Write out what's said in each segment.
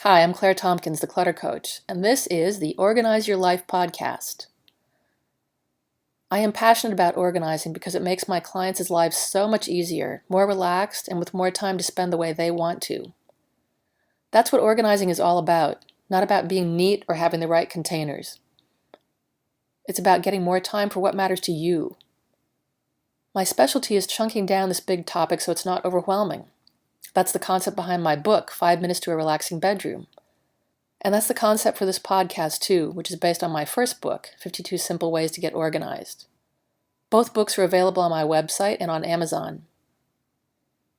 Hi, I'm Claire Tompkins, the Clutter Coach, and this is the Organize Your Life podcast. I am passionate about organizing because it makes my clients' lives so much easier, more relaxed, and with more time to spend the way they want to. That's what organizing is all about, not about being neat or having the right containers. It's about getting more time for what matters to you. My specialty is chunking down this big topic so it's not overwhelming. That's the concept behind my book, 5 Minutes to a Relaxing Bedroom. And that's the concept for this podcast too, which is based on my first book, 52 Simple Ways to Get Organized. Both books are available on my website and on Amazon.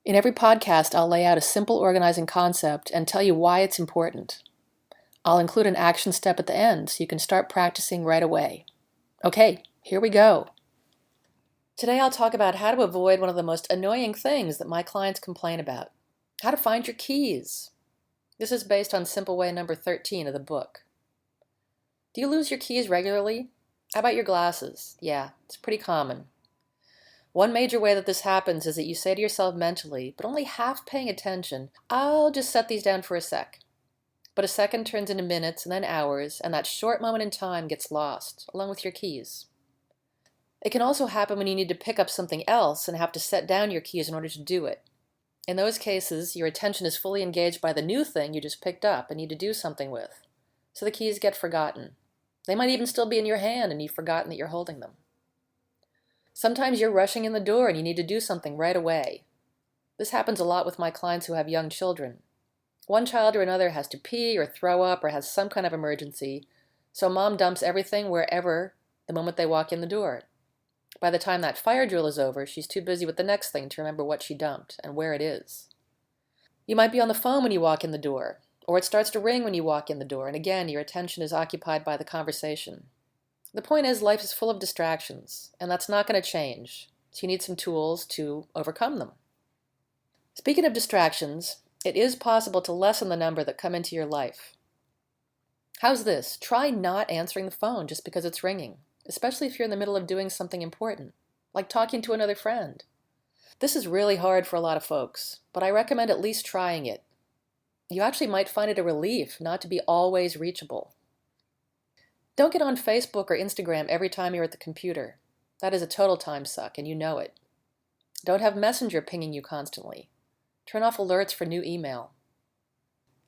In every podcast, I'll lay out a simple organizing concept and tell you why it's important. I'll include an action step at the end so you can start practicing right away. Okay, here we go. Today I'll talk about how to avoid one of the most annoying things that my clients complain about: how to find your keys. This is based on simple way number 13 of the book. Do you lose your keys regularly? How about your glasses? Yeah, it's pretty common. One major way that this happens is that you say to yourself mentally, but only half paying attention, I'll just set these down for a sec. But a second turns into minutes and then hours, and that short moment in time gets lost, along with your keys. It can also happen when you need to pick up something else and have to set down your keys in order to do it. In those cases, your attention is fully engaged by the new thing you just picked up and need to do something with, so the keys get forgotten. They might even still be in your hand and you've forgotten that you're holding them. Sometimes you're rushing in the door and you need to do something right away. This happens a lot with my clients who have young children. One child or another has to pee or throw up or has some kind of emergency, so mom dumps everything wherever the moment they walk in the door. By the time that fire drill is over, she's too busy with the next thing to remember what she dumped and where it is. You might be on the phone when you walk in the door, or it starts to ring when you walk in the door, and again, your attention is occupied by the conversation. The point is, life is full of distractions, and that's not going to change, so you need some tools to overcome them. Speaking of distractions, it is possible to lessen the number that come into your life. How's this? Try not answering the phone just because it's ringing, especially if you're in the middle of doing something important, like talking to another friend. This is really hard for a lot of folks, but I recommend at least trying it. You actually might find it a relief not to be always reachable. Don't get on Facebook or Instagram every time you're at the computer. That is a total time suck, and you know it. Don't have Messenger pinging you constantly. Turn off alerts for new email.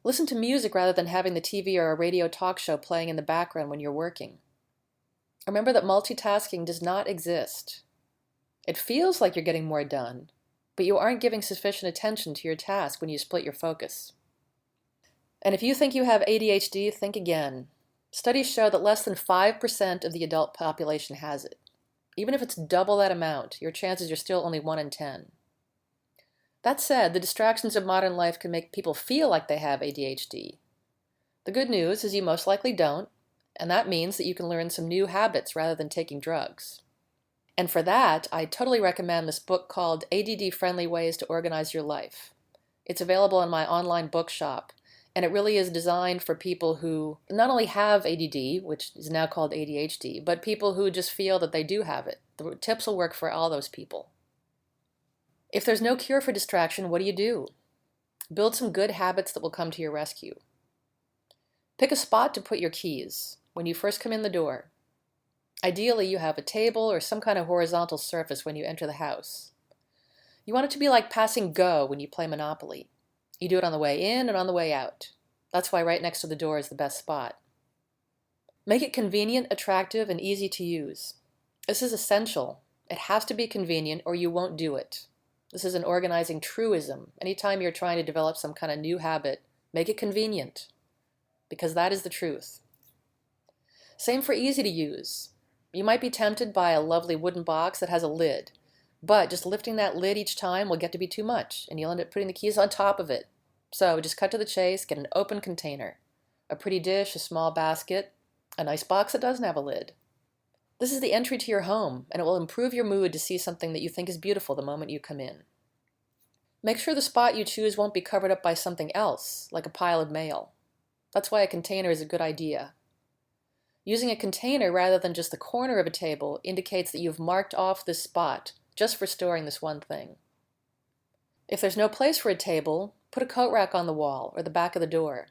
Listen to music rather than having the TV or a radio talk show playing in the background when you're working. Remember that multitasking does not exist. It feels like you're getting more done, but you aren't giving sufficient attention to your task when you split your focus. And if you think you have ADHD, think again. Studies show that less than 5% of the adult population has it. Even if it's double that amount, your chances are still only 1 in 10. That said, the distractions of modern life can make people feel like they have ADHD. The good news is you most likely don't, and that means that you can learn some new habits rather than taking drugs. And for that, I totally recommend this book called ADD-Friendly Ways to Organize Your Life. It's available in my online bookshop, and it really is designed for people who not only have ADD, which is now called ADHD, but people who just feel that they do have it. The tips will work for all those people. If there's no cure for distraction, what do? Build some good habits that will come to your rescue. Pick a spot to put your keys when you first come in the door. Ideally, you have a table or some kind of horizontal surface when you enter the house. You want it to be like passing Go when you play Monopoly. You do it on the way in and on the way out. That's why right next to the door is the best spot. Make it convenient, attractive, and easy to use. This is essential. It has to be convenient or you won't do it. This is an organizing truism. Anytime you're trying to develop some kind of new habit, make it convenient, because that is the truth. Same for easy to use. You might be tempted by a lovely wooden box that has a lid, but just lifting that lid each time will get to be too much, and you'll end up putting the keys on top of it. So just cut to the chase, get an open container, a pretty dish, a small basket, a nice box that doesn't have a lid. This is the entry to your home, and it will improve your mood to see something that you think is beautiful the moment you come in. Make sure the spot you choose won't be covered up by something else, like a pile of mail. That's why a container is a good idea. Using a container rather than just the corner of a table indicates that you've marked off this spot just for storing this one thing. If there's no place for a table, put a coat rack on the wall or the back of the door.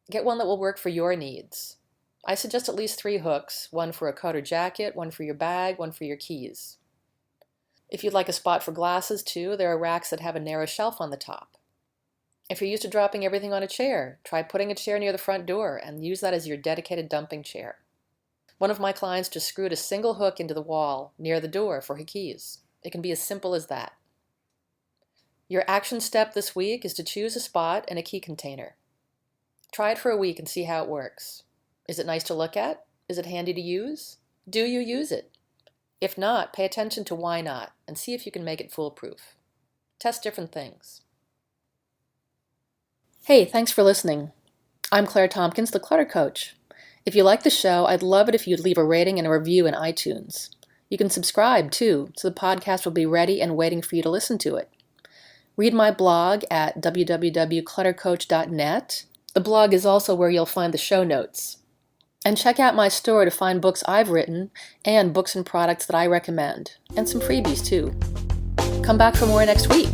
Get one that will work for your needs. I suggest at least 3 hooks, one for a coat or jacket, one for your bag, one for your keys. If you'd like a spot for glasses too, there are racks that have a narrow shelf on the top. If you're used to dropping everything on a chair, try putting a chair near the front door and use that as your dedicated dumping chair. One of my clients just screwed a single hook into the wall near the door for her keys. It can be as simple as that. Your action step this week is to choose a spot and a key container. Try it for a week and see how it works. Is it nice to look at? Is it handy to use? Do you use it? If not, pay attention to why not and see if you can make it foolproof. Test different things. Hey, thanks for listening. I'm Claire Tompkins, the Clutter Coach. If you like the show, I'd love it if you'd leave a rating and a review in iTunes. You can subscribe, too, so the podcast will be ready and waiting for you to listen to it. Read my blog at www.cluttercoach.net. The blog is also where you'll find the show notes. And check out my store to find books I've written and books and products that I recommend, and some freebies, too. Come back for more next week.